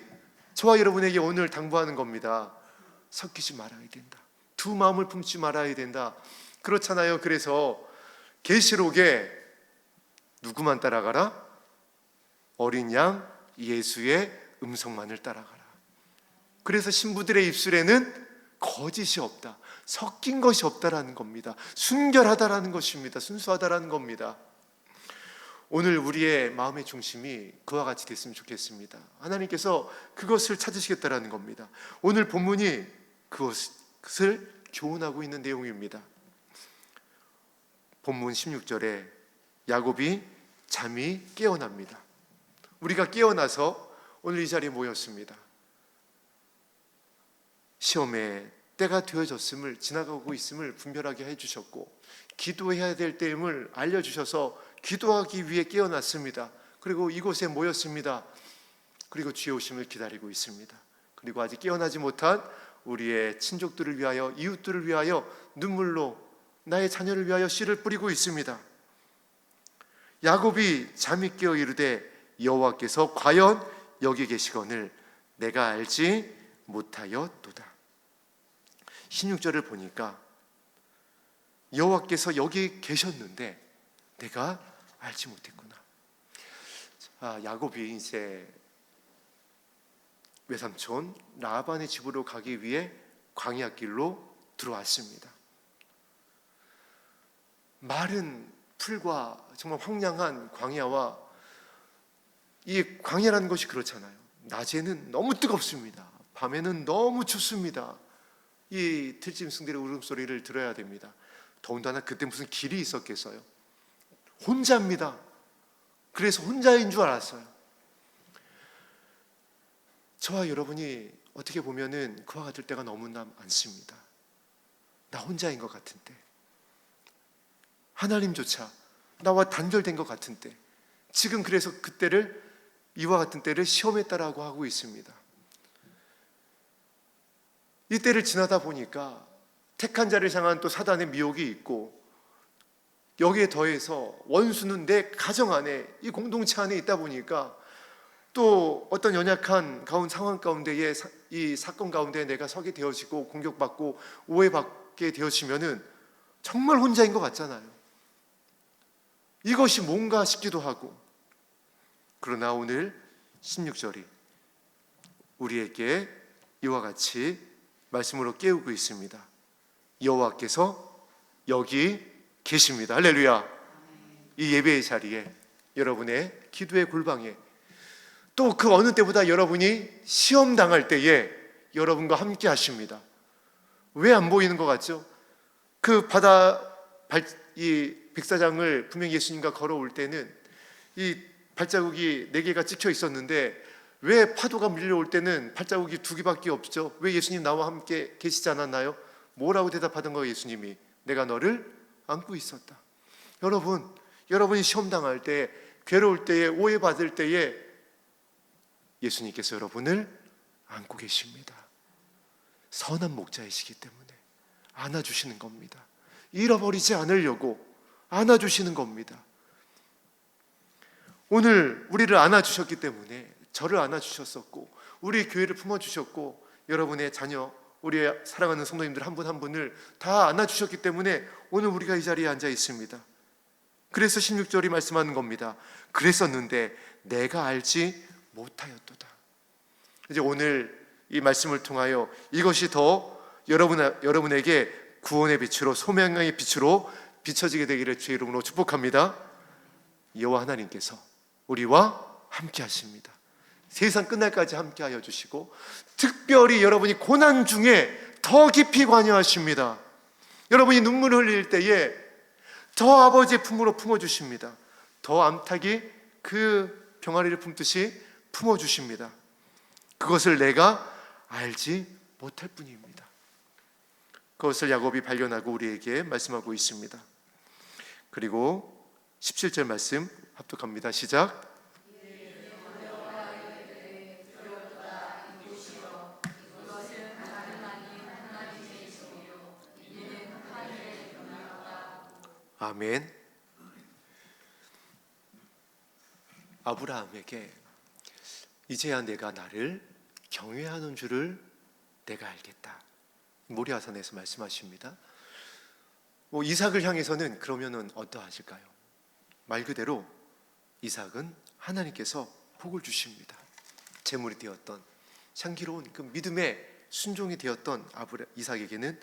저와 여러분에게 오늘 당부하는 겁니다. 섞이지 말아야 된다. 두 마음을 품지 말아야 된다. 그렇잖아요. 그래서 계시록에 누구만 따라가라? 어린 양 예수의 음성만을 따라가라. 그래서 신부들의 입술에는 거짓이 없다, 섞인 것이 없다라는 겁니다. 순결하다라는 것입니다. 순수하다라는 겁니다. 오늘 우리의 마음의 중심이 그와 같이 됐으면 좋겠습니다. 하나님께서 그것을 찾으시겠다라는 겁니다. 오늘 본문이 그것을 교훈하고 있는 내용입니다. 본문 16절에 야곱이 잠이 깨어납니다. 우리가 깨어나서 오늘 이 자리에 모였습니다. 시험의 때가 되어졌음을, 지나가고 있음을 분별하게 해주셨고 기도해야 될 때임을 알려주셔서 기도하기 위해 깨어났습니다. 그리고 이곳에 모였습니다. 그리고 주의 오심을 기다리고 있습니다. 그리고 아직 깨어나지 못한 우리의 친족들을 위하여, 이웃들을 위하여 눈물로 나의 자녀를 위하여 씨를 뿌리고 있습니다. 야곱이 잠이 깨어 이르되 여호와께서 과연 여기 계시거늘 내가 알지 못하였도다. 16절을 보니까 여호와께서 여기 계셨는데 내가 알지 못했구나. 야곱이 이제 외삼촌 라반의 집으로 가기 위해 광야길로 들어왔습니다. 마른 풀과 정말 황량한 광야와, 이 광야라는 것이 그렇잖아요. 낮에는 너무 뜨겁습니다. 밤에는 너무 춥습니다. 이 들짐승들의 울음소리를 들어야 됩니다. 더군다나 그때 무슨 길이 있었겠어요. 혼자입니다. 그래서 혼자인 줄 알았어요. 저와 여러분이 어떻게 보면은 그와 같을 때가 너무나 많습니다. 나 혼자인 것 같은 때, 하나님조차 나와 단절된 것 같은 때, 지금 그래서 그때를, 이와 같은 때를 시험했다라고 하고 있습니다. 이 때를 지나다 보니까 택한 자를 향한 또 사단의 미혹이 있고, 여기에 더해서 원수는 내 가정 안에, 이 공동체 안에 있다 보니까 또 어떤 연약한 상황 가운데에, 이 사건 가운데 내가 서게 되어지고 공격받고 오해받게 되어지면은 정말 혼자인 것 같잖아요. 이것이 뭔가 싶기도 하고. 그러나 오늘 16절이 우리에게 이와 같이 말씀으로 깨우고 있습니다. 여호와께서 여기 계십니다. 할렐루야. 이 예배의 자리에, 여러분의 기도의 골방에, 또 그 어느 때보다 여러분이 시험 당할 때에 여러분과 함께 하십니다. 왜 안 보이는 것 같죠? 그 이 백사장을 분명히 예수님과 걸어올 때는 이 발자국이 4개가 찍혀 있었는데 왜 파도가 밀려올 때는 발자국이 2개밖에 없죠? 왜 예수님 나와 함께 계시지 않았나요? 뭐라고 대답하던 거예요? 예수님이 내가 너를 안고 있었다. 여러분이 시험 당할 때, 괴로울 때에, 오해받을 때에 예수님께서 여러분을 안고 계십니다. 선한 목자이시기 때문에 안아주시는 겁니다. 잃어버리지 않으려고 안아주시는 겁니다. 오늘 우리를 안아주셨기 때문에, 저를 안아주셨었고 우리 교회를 품어주셨고 여러분의 자녀, 우리의 사랑하는 성도님들 한 분 한 분을 다 안아주셨기 때문에 오늘 우리가 이 자리에 앉아 있습니다. 그래서 16절이 말씀하는 겁니다. 그랬었는데 내가 알지 못하였도다. 이제 오늘 이 말씀을 통하여 이것이 더 여러분에게 구원의 빛으로, 소명의 빛으로 비춰지게 되기를 주의 이름으로 축복합니다. 여호와 하나님께서 우리와 함께 하십니다. 세상 끝날까지 함께하여 주시고, 특별히 여러분이 고난 중에 더 깊이 관여하십니다. 여러분이 눈물을 흘릴 때에 더 아버지의 품으로 품어주십니다. 더 암탉이 그 병아리를 품듯이 품어주십니다. 그것을 내가 알지 못할 뿐입니다. 그것을 야곱이 발견하고 우리에게 말씀하고 있습니다. 그리고 17절 말씀 합독합니다. 시작. 아멘. 아브라함에게 이제야 내가 나를 경외하는 줄을 내가 알겠다. 모리아산에서 말씀하십니다. 이삭을 향해서는 그러면은 어떠하실까요? 말 그대로 이삭은 하나님께서 복을 주십니다. 제물이 되었던, 향기로운 그 믿음의 순종이 되었던 이삭에게는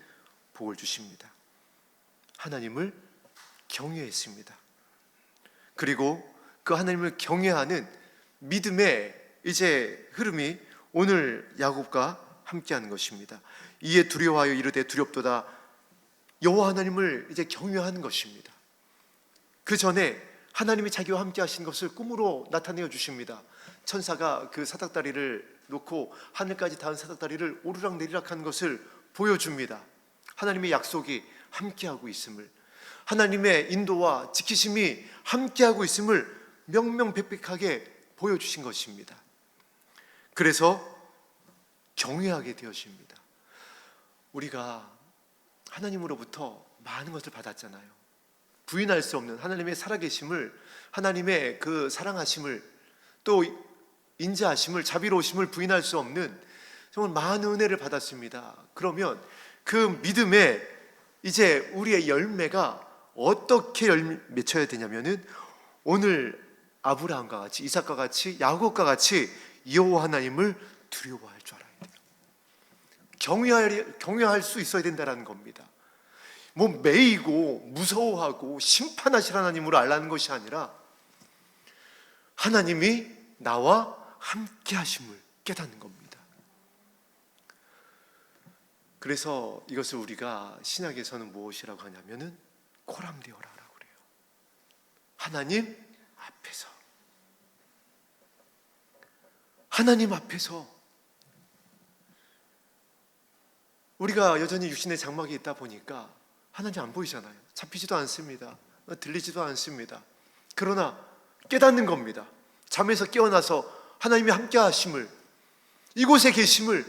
복을 주십니다. 하나님을 경외했습니다. 그리고 그 하나님을 경외하는 믿음의 이제 흐름이 오늘 야곱과 함께하는 것입니다. 이에 두려워하여 이르되 두렵도다. 여호와 하나님을 이제 경외하는 것입니다. 그 전에 하나님이 자기와 함께 하신 것을 꿈으로 나타내어 주십니다. 천사가 그 사닥다리를 놓고 하늘까지 닿은 사닥다리를 오르락내리락 하는 것을 보여줍니다. 하나님의 약속이 함께하고 있음을, 하나님의 인도와 지키심이 함께하고 있음을 명명백백하게 보여주신 것입니다. 그래서 경외하게 되어집니다. 우리가 하나님으로부터 많은 것을 받았잖아요. 부인할 수 없는 하나님의 살아계심을, 하나님의 그 사랑하심을, 또 인자하심을, 자비로우심을 부인할 수 없는 정말 많은 은혜를 받았습니다. 그러면 그 믿음에 이제 우리의 열매가 어떻게 맺혀야 되냐면은 오늘 아브라함과 같이, 이삭과 같이, 야곱과 같이 여호와 하나님을 두려워할 줄 알아야 돼요. 경외할 수 있어야 된다는 겁니다. 매이고 무서워하고 심판하실 하나님으로 알라는 것이 아니라 하나님이 나와 함께 하심을 깨닫는 겁니다. 그래서 이것을 우리가 신약에서는 무엇이라고 하냐면은 코람데오라라고 그래요. 하나님 앞에서 우리가 여전히 육신의 장막에 있다 보니까 하나님 안 보이잖아요. 잡히지도 않습니다. 들리지도 않습니다. 그러나 깨닫는 겁니다. 잠에서 깨어나서 하나님이 함께 하심을, 이곳에 계심을,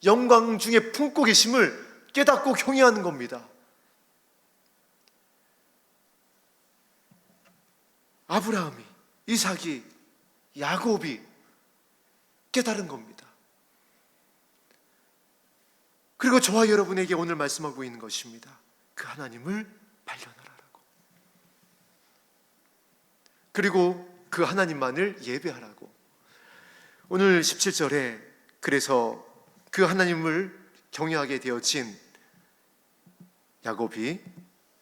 영광 중에 품고 계심을 깨닫고 경외하는 겁니다. 아브라함이, 이삭이, 야곱이 깨달은 겁니다. 그리고 저와 여러분에게 오늘 말씀하고 있는 것입니다. 그 하나님을 발견하라고. 그리고 그 하나님만을 예배하라고. 오늘 17절에 그래서 그 하나님을 경외하게 되어진 야곱이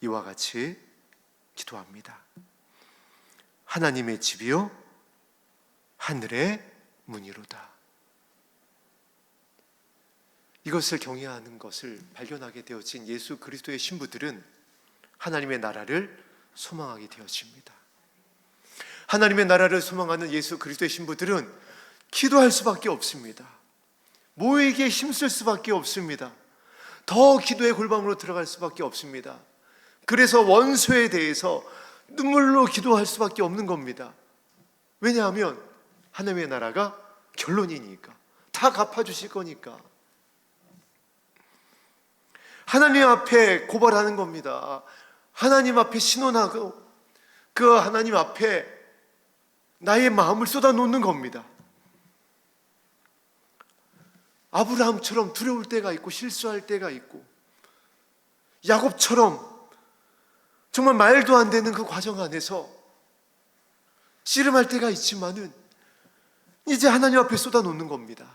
이와 같이 기도합니다. 하나님의 집이요 하늘의 문이로다. 이것을 경외하는 것을 발견하게 되어진 예수 그리스도의 신부들은 하나님의 나라를 소망하게 되어집니다. 하나님의 나라를 소망하는 예수 그리스도의 신부들은 기도할 수밖에 없습니다. 모에게 힘쓸 수밖에 없습니다. 더 기도의 골방으로 들어갈 수밖에 없습니다. 그래서 원수에 대해서 눈물로 기도할 수밖에 없는 겁니다. 왜냐하면 하나님의 나라가 결론이니까, 다 갚아주실 거니까. 하나님 앞에 고발하는 겁니다. 하나님 앞에 신원하고 그 하나님 앞에 나의 마음을 쏟아놓는 겁니다. 아브라함처럼 두려울 때가 있고 실수할 때가 있고, 야곱처럼 정말 말도 안 되는 그 과정 안에서 씨름할 때가 있지만은 이제 하나님 앞에 쏟아놓는 겁니다.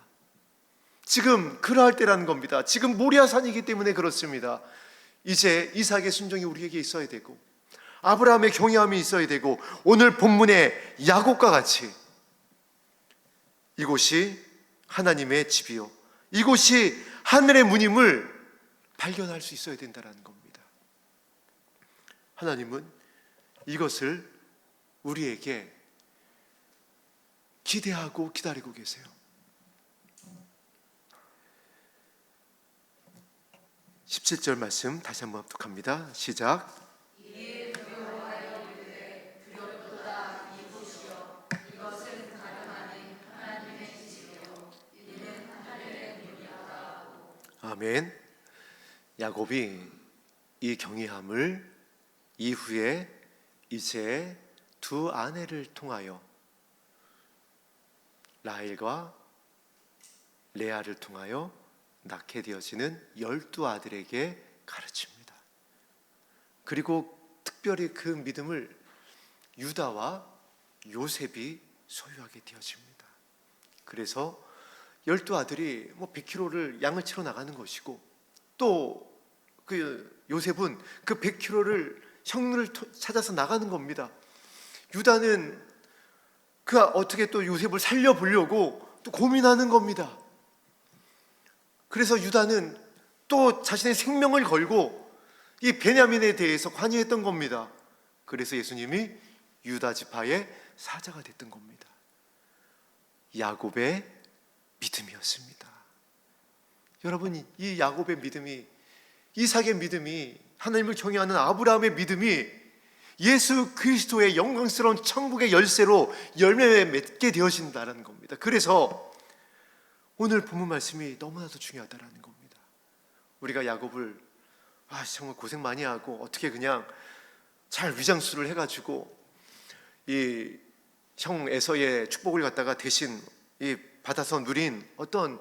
지금 그러할 때라는 겁니다. 지금 모리아산이기 때문에 그렇습니다. 이제 이삭의 순종이 우리에게 있어야 되고, 아브라함의 경외함이 있어야 되고, 오늘 본문의 야곱과 같이 이곳이 하나님의 집이요, 이곳이 하늘의 문임을 발견할 수 있어야 된다는 겁니다. 하나님은 이것을 우리에게 기대하고 기다리고 계세요. 17절 말씀 다시 한번 합독합니다. 시작. 아멘. 야곱이 이 경외함을 이후에 이제 두 아내를 통하여, 라헬과 레아를 통하여 낳게 되어지는 12아들에게 가르칩니다. 그리고 특별히 그 믿음을 유다와 요셉이 소유하게 되어집니다. 그래서 12아들이 100km를 양을 치러 나가는 것이고, 또 그 요셉은 그 100km를 형을 찾아서 나가는 겁니다. 유다는 그 어떻게 또 요셉을 살려보려고 또 고민하는 겁니다. 그래서 유다는 또 자신의 생명을 걸고 이 베냐민에 대해서 관여했던 겁니다. 그래서 예수님이 유다 지파의 사자가 됐던 겁니다. 야곱의 믿음이었습니다. 여러분, 이 야곱의 믿음이, 이삭의 믿음이, 하나님을 경외하는 아브라함의 믿음이 예수 그리스도의 영광스러운 천국의 열쇠로 열매 맺게 되어진다는 겁니다. 그래서 오늘 본문 말씀이 너무나도 중요하다는 겁니다. 우리가 야곱을 정말 고생 많이 하고 어떻게 그냥 잘 위장수를 해가지고 이 형 에서의 축복을 갖다가 대신 받아서 누린 어떤,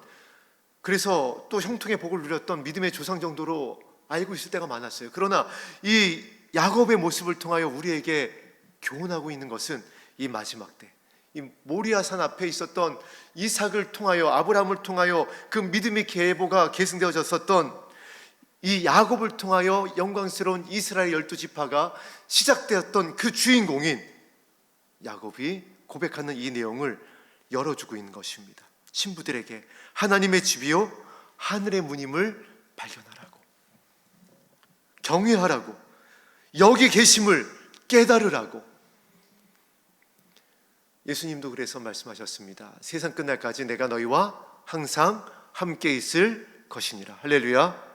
그래서 또 형통의 복을 누렸던 믿음의 조상 정도로 알고 있을 때가 많았어요. 그러나 이 야곱의 모습을 통하여 우리에게 교훈하고 있는 것은 이 마지막 때, 이 모리아산 앞에 있었던 이삭을 통하여, 아브라함을 통하여 그 믿음의 계보가 계승되어졌었던 이 야곱을 통하여 영광스러운 이스라엘 12지파가 시작되었던 그 주인공인 야곱이 고백하는 이 내용을 열어주고 있는 것입니다. 신부들에게 하나님의 집이요 하늘의 문임을 발견하라고, 경외하라고, 여기 계심을 깨달으라고. 예수님도 그래서 말씀하셨습니다. 세상 끝날까지 내가 너희와 항상 함께 있을 것이니라. 할렐루야.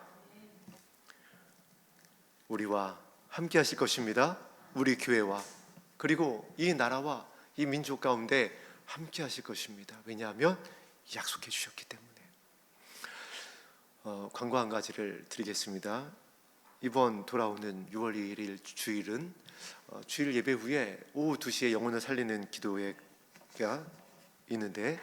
우리와 함께 하실 것입니다. 우리 교회와, 그리고 이 나라와 이 민족 가운데 함께 하실 것입니다. 왜냐하면 약속해 주셨기 때문에. 광고 한 가지를 드리겠습니다. 이번 돌아오는 6월 2일 주일은 주일 예배 후에 오후 2시에 영혼을 살리는 기도회가 있는데,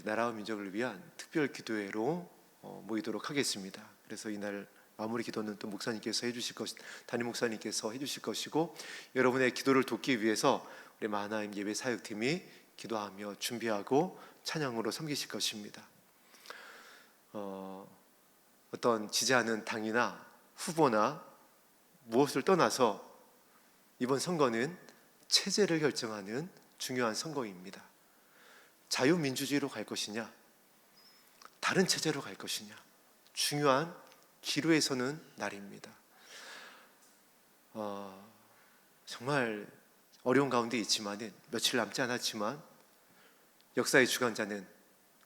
나라와 민족을 위한 특별 기도회로 모이도록 하겠습니다. 그래서 이날 마무리 기도는 또 목사님께서 해주실 것, 담임 목사님께서 해주실 것이고, 여러분의 기도를 돕기 위해서 우리 마하나임 예배 사역팀이 기도하며 준비하고 찬양으로 섬기실 것입니다. 어떤 지지하는 당이나 후보나 무엇을 떠나서 이번 선거는 체제를 결정하는 중요한 선거입니다. 자유민주주의로 갈 것이냐, 다른 체제로 갈 것이냐, 중요한 기로에 서는 날입니다. 정말 어려운 가운데 있지만은, 며칠 남지 않았지만 역사의 주관자는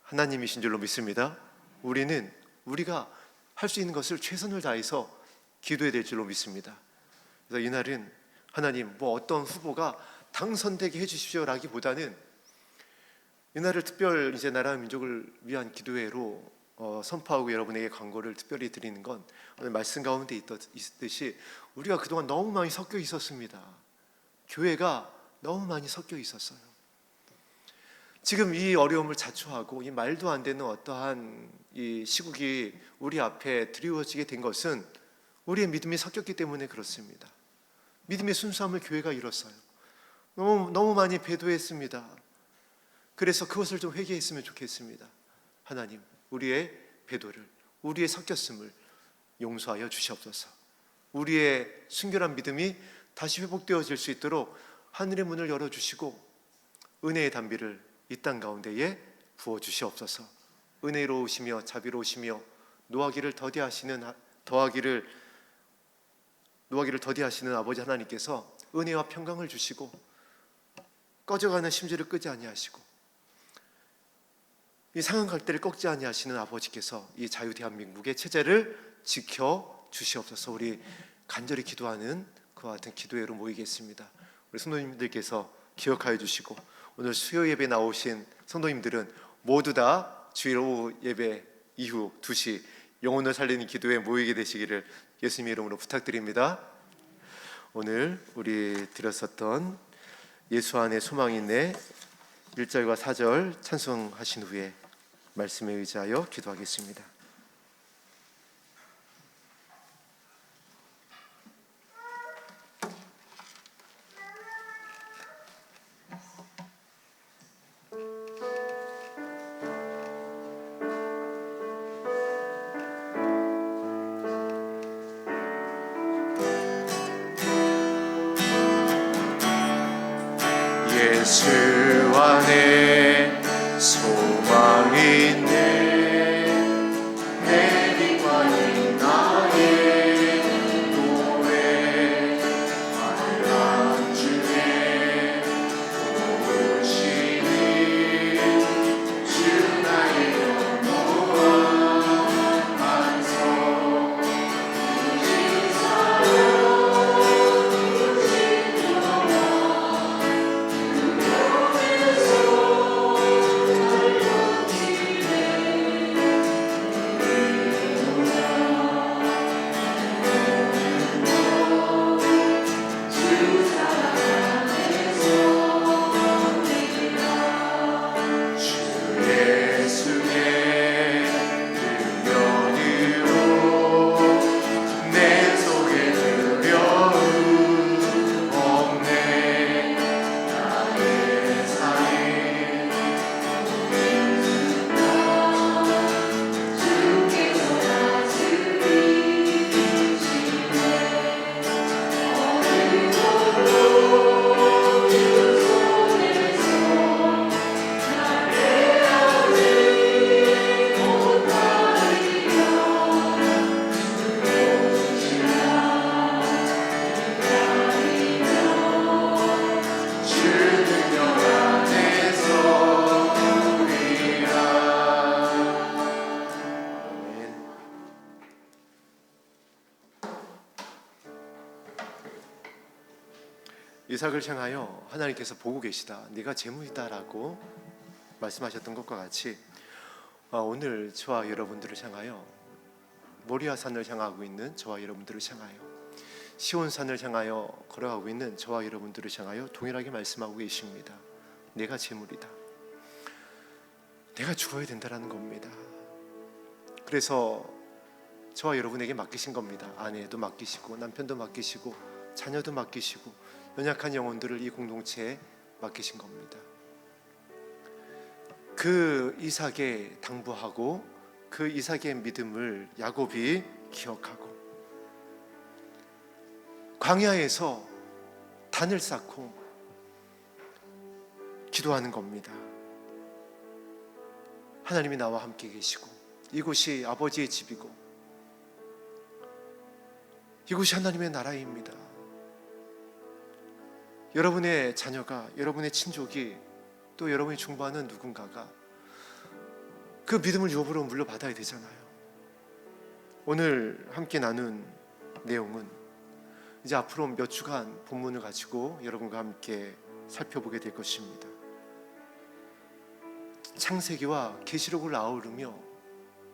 하나님이신 줄로 믿습니다. 우리가 할 수 있는 것을 최선을 다해서 기도해야 될 줄로 믿습니다. 그래서 이날은 하나님 어떤 후보가 당선되게 해주십시오라기보다는 이날을 특별 이제 나라 민족을 위한 기도회로 선포하고 여러분에게 광고를 특별히 드리는 건, 오늘 말씀 가운데 있듯이 우리가 그동안 너무 많이 섞여 있었습니다. 교회가 너무 많이 섞여 있었어요. 지금 이 어려움을 자초하고 이 말도 안 되는 어떠한 이 시국이 우리 앞에 드리워지게 된 것은 우리의 믿음이 섞였기 때문에 그렇습니다. 믿음의 순수함을 교회가 잃었어요. 너무 많이 배도했습니다. 그래서 그것을 좀 회개했으면 좋겠습니다. 하나님, 우리의 배도를, 우리의 섞였음을 용서하여 주시옵소서. 우리의 순결한 믿음이 다시 회복되어질 수 있도록 하늘의 문을 열어주시고 은혜의 단비를 이 땅 가운데에 부어주시옵소서. 은혜로우시며 자비로우시며 노하기를 더디하시는 아버지 하나님께서 은혜와 평강을 주시고 꺼져가는 심지를 끄지 아니하시고 이 상한 갈대를 꺾지 아니하시는 아버지께서 이 자유 대한민국의 체제를 지켜 주시옵소서. 우리 간절히 기도하는 그와 같은 기도회로 모이겠습니다. 우리 성도님들께서 기억하여 주시고 오늘 수요 예배 나오신 성도님들은 모두 다 주일 오후 예배 이후 2시 영혼을 살리는 기도에 모이게 되시기를 예수님의 이름으로 부탁드립니다. 오늘 우리 드렸었던 예수 안에 소망이 있네 1절과 4절 찬송하신 후에 말씀에 의지하여 기도하겠습니다. 예수 안에 소망이 있네. 내리과는 나의 노래 환란 중에 오시니 주 나의 영원한 반석 이삭을 향하여 하나님께서 보고 계시다, 네가 재물이다라고 말씀하셨던 것과 같이 오늘 저와 여러분들을 향하여 모리아산을 향하고 있는 저와 여러분들을 향하여 시온산을 향하여 걸어가고 있는 저와 여러분들을 향하여 동일하게 말씀하고 계십니다. 내가 재물이다. 내가 죽어야 된다라는 겁니다. 그래서 저와 여러분에게 맡기신 겁니다. 아내도 맡기시고 남편도 맡기시고 자녀도 맡기시고 연약한 영혼들을 이 공동체에 맡기신 겁니다. 그 이삭에 당부하고 그 이삭의 믿음을 야곱이 기억하고 광야에서 단을 쌓고 기도하는 겁니다. 하나님이 나와 함께 계시고 이곳이 아버지의 집이고 이곳이 하나님의 나라입니다. 여러분의 자녀가, 여러분의 친족이, 또 여러분이 중보하는 누군가가 그 믿음을 유업으로 물려받아야 되잖아요. 오늘 함께 나눈 내용은 이제 앞으로 몇 주간 본문을 가지고 여러분과 함께 살펴보게 될 것입니다. 창세기와 계시록을 아우르며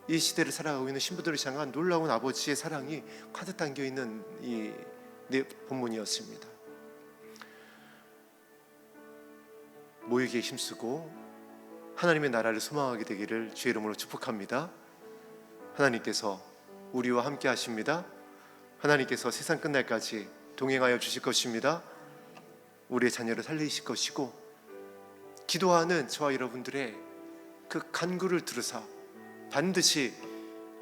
이 시대를 살아가고 있는 신부들을 향한 놀라운 아버지의 사랑이 가득 담겨있는 이 본문이었습니다. 모이기에 힘쓰고 하나님의 나라를 소망하게 되기를 주의 이름으로 축복합니다. 하나님께서 우리와 함께 하십니다. 하나님께서 세상 끝날까지 동행하여 주실 것입니다. 우리의 자녀를 살리실 것이고 기도하는 저와 여러분들의 그 간구를 들으사 반드시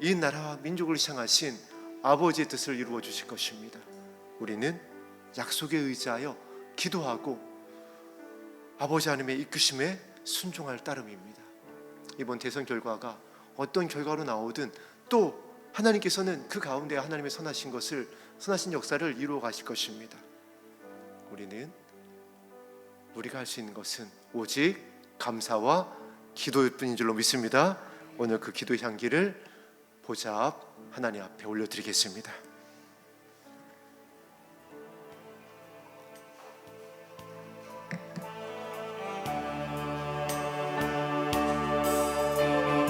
이 나라와 민족을 향하신 아버지의 뜻을 이루어 주실 것입니다. 우리는 약속에 의지하여 기도하고 아버지 하나님의 이끄심에 순종할 따름입니다. 이번 대선 결과가 어떤 결과로 나오든 또 하나님께서는 그 가운데 하나님의 선하신 역사를 이루어 가실 것입니다. 우리가 할 수 있는 것은 오직 감사와 기도일 뿐인 줄로 믿습니다. 오늘 그 기도 향기를 보좌 앞 하나님 앞에 올려드리겠습니다.